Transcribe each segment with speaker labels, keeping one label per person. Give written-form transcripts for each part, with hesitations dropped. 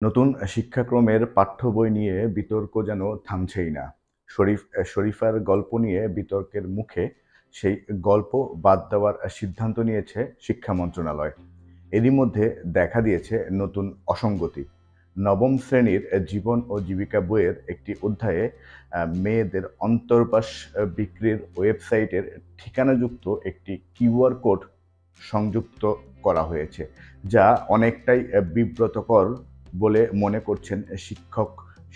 Speaker 1: নতুন শিক্ষাক্রমের পাঠ্য বই নিয়ে বিতর্ক যেন থামছেই না। শরীফার গল্প নিয়ে বিতর্কের মুখে সেই গল্প বাদ দেওয়ার সিদ্ধান্ত নিয়েছে শিক্ষা মন্ত্রণালয়। এরই মধ্যে দেখা দিয়েছে নতুন অসঙ্গতি। নবম শ্রেণীর জীবন ও জীবিকা বইয়ের একটি অধ্যায়ে মেয়েদের অন্তর্বাস বিক্রির ওয়েবসাইটের ঠিকানাযুক্ত একটি কিউআর কোড সংযুক্ত করা হয়েছে, যা অনেকটাই বিব্রতকর বলে মনে করছেন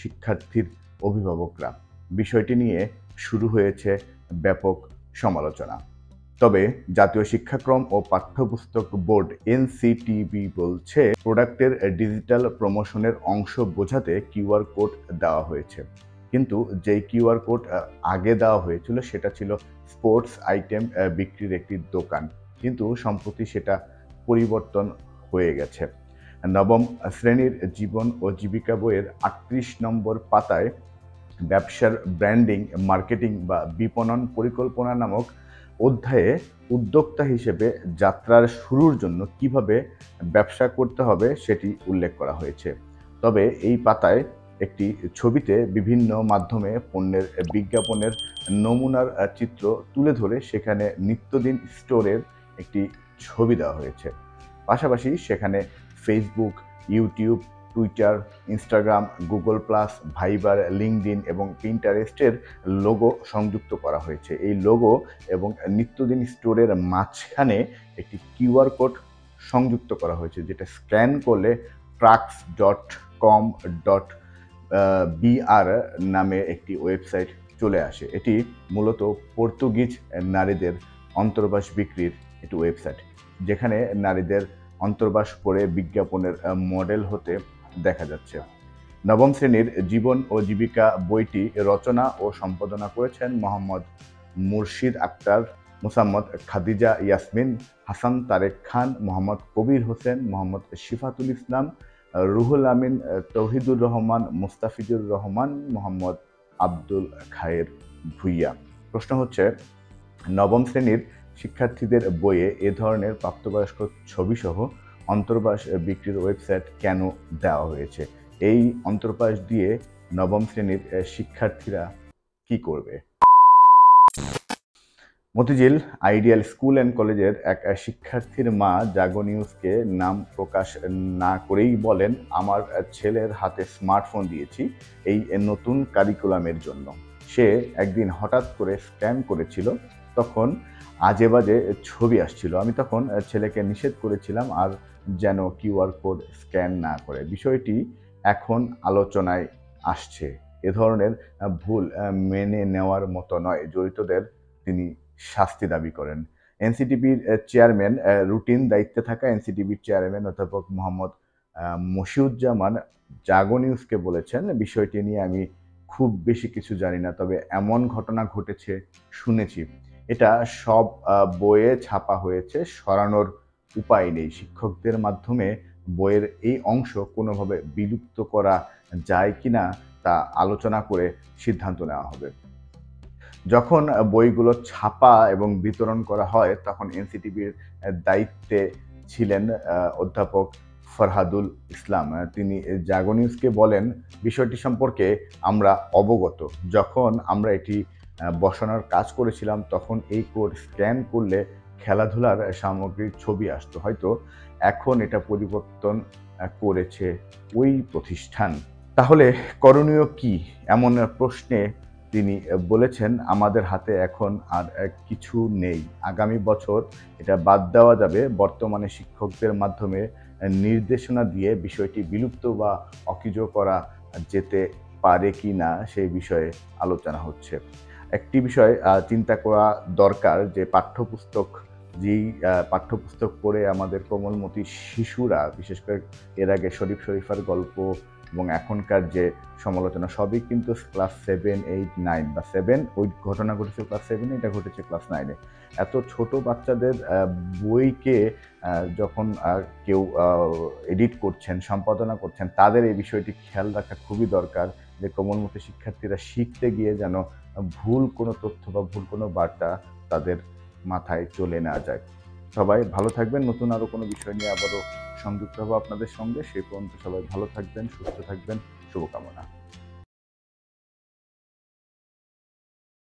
Speaker 1: শিক্ষার্থীর অভিভাবকরা। বিষয়টি নিয়ে শুরু হয়েছে ব্যাপক সমালোচনা। তবে জাতীয় শিক্ষাক্রম ও পাঠ্যপুস্তক বোর্ড এনসিটিবি বলছে, প্রোডাক্টের ডিজিটাল প্রমোশনের অংশ বোঝাতে কিউআর কোড দেওয়া হয়েছে। কিন্তু যেই কিউআর কোড আগে দেওয়া হয়েছিল সেটা ছিল স্পোর্টস আইটেম বিক্রির একটি দোকান, কিন্তু সম্প্রতি সেটা পরিবর্তন হয়ে গেছে। নবম শ্রেণীর জীবন ও জীবিকা বইয়ের ৩৮ নম্বর পাতায় ব্যবসার ব্র্যান্ডিং, মার্কেটিং বা বিপণন পরিকল্পনা নামক অধ্যায়ে উদ্যোক্তা হিসেবে যাত্রার শুরুর জন্য কিভাবে ব্যবসা করতে হবে সেটি উল্লেখ করা হয়েছে। তবে এই পাতায় একটি ছবিতে বিভিন্ন মাধ্যমে পণ্যের বিজ্ঞাপনের নমুনার চিত্র তুলে ধরে সেখানে নিত্যদিন স্টোরের একটি ছবি দেওয়া হয়েছে। পাশাপাশি সেখানে Facebook, YouTube, Twitter, Instagram, Google plus, Viber, LinkedIn এবং পিন্টারেস্টের লোগো সংযুক্ত করা হয়েছে। এই লোগো এবং নিত্যদিন স্টোরের মাঝখানে একটি কিউআর কোড সংযুক্ত করা হয়েছে, যেটা স্ক্যান করলে trucks.com.br নামে একটি ওয়েবসাইট চলে আসে। এটি মূলত পর্তুগিজ নারীদের অন্তর্বাস বিক্রির একটি ওয়েবসাইট, যেখানে নারীদের অন্তর্বাস করে বিজ্ঞাপনের মডেল হতে দেখা যাচ্ছে। নবম শ্রেণীর জীবন ও জীবিকা বইটি রচনা ও সম্পাদনা করেছেন মোহাম্মদ মুর্শিদ আক্তার, মোসাম্মদ খাদিজা ইয়াসমিন, হাসান তারেক খান, মোহাম্মদ কবির হোসেন, মোহাম্মদ শিফাতুল ইসলাম, রুহুল আমিন, তৌহিদুর রহমান, মুস্তাফিজুর রহমান, মোহাম্মদ আব্দুল খায়ের ভুইয়া। প্রশ্ন হচ্ছে, নবম শ্রেণীর শিক্ষার্থীদের বইয়ে এ ধরনের প্রাপ্তবয়স্ক ছবিসহ অন্তর্বাস বিক্রির ওয়েবসাইট কেন দেওয়া হয়েছে? এই অন্তর্বাস দিয়ে নবম শ্রেণীর শিক্ষার্থীরা কি করবে? মতিঝিল আইডিয়াল স্কুল অ্যান্ড কলেজের এক শিক্ষার্থীর মা জাগো নিউজকে নাম প্রকাশ না করেই বলেন, আমার ছেলের হাতে স্মার্টফোন দিয়েছি এই নতুন কারিকুলামের জন্য। সে একদিন হঠাৎ করে স্ক্যান করেছিল, তখন আজে বাজে ছবি আসছিল। আমি তখন ছেলেকে নিষেধ করেছিলাম আর যেন কিউআর কোড স্ক্যান না করে। বিষয়টি এখন আলোচনায় আসছে। এ ধরনের ভুল মেনে নেওয়ার মতো নয়। জড়িতদের তিনি শাস্তি দাবি করেন। এনসিটিবির চেয়ারম্যান, রুটিন দায়িত্বে থাকা এনসিটিবির চেয়ারম্যান অধ্যাপক মোহাম্মদ মশিউজ্জামান জাগো নিউজকে বলেছেন, বিষয়টি নিয়ে আমি খুব বেশি কিছু জানি না, তবে এমন ঘটনা ঘটেছে শুনেছি। এটা সব বইয়ে ছাপা হয়েছে, সরানোর উপায় নেই। শিক্ষকদের মাধ্যমে বইয়ের এই অংশ কোনোভাবে বিলুপ্ত করা যায় কিনা তা আলোচনা করে সিদ্ধান্ত নেওয়া হবে। যখন বইগুলো ছাপা এবং বিতরণ করা হয়, তখন এনসিটিবির দায়িত্বে ছিলেন অধ্যাপক ফরহাদুল ইসলাম। তিনি জাগো নিউজকে বলেন, বিষয়টি সম্পর্কে আমরা অবগত। যখন আমরা এটি বসানোর কাজ করেছিলাম, তখন এই কোড স্ক্যান করলে খেলাধুলার সামগ্রীর ছবি আসতো। হয়তো এখন এটা পরিবর্তন করেছে ওই প্রতিষ্ঠান। তাহলে করণীয় কি? এমন প্রশ্নে তিনি বলেছেন, আমাদের হাতে এখন আর কিছু নেই। আগামী বছর এটা বাদ দেওয়া যাবে। বর্তমানে শিক্ষকদের মাধ্যমে নির্দেশনা দিয়ে বিষয়টি বিলুপ্ত বা অকেজো করা যেতে পারে কি না সেই বিষয়ে আলোচনা হচ্ছে। একটি বিষয় চিন্তা করা দরকার, যে পাঠ্যপুস্তক পড়ে আমাদের কোমলমতি শিশুরা, বিশেষ করে এর আগে শরীফার গল্প এবং এখনকার যে সমালোচনা, সবই কিন্তু ক্লাস 7, 8, 9 বা 7, ওই ঘটনা ঘটেছে ক্লাস 7, এটা ঘটেছে ক্লাস 9-এ। এত ছোট বাচ্চাদের বইকে যখন কেউ এডিট করছেন, সম্পাদনা করছেন, তাদের এই বিষয়টি খেয়াল রাখা খুবই দরকার, যে কোমলমতি শিক্ষার্থীরা শিখতে গিয়ে যেন ভুল কোনো তথ্য বা ভুল কোনো বার্তা তাদের মাথায় চলে না যায়। সবাই ভালো থাকবেন। নতুন আরও কোনো বিষয় নিয়ে আবারও সংযুক্ত হবো আপনাদের সঙ্গে। সেই পর্যন্ত সবাই ভালো থাকবেন, সুস্থ থাকবেন। শুভকামনা।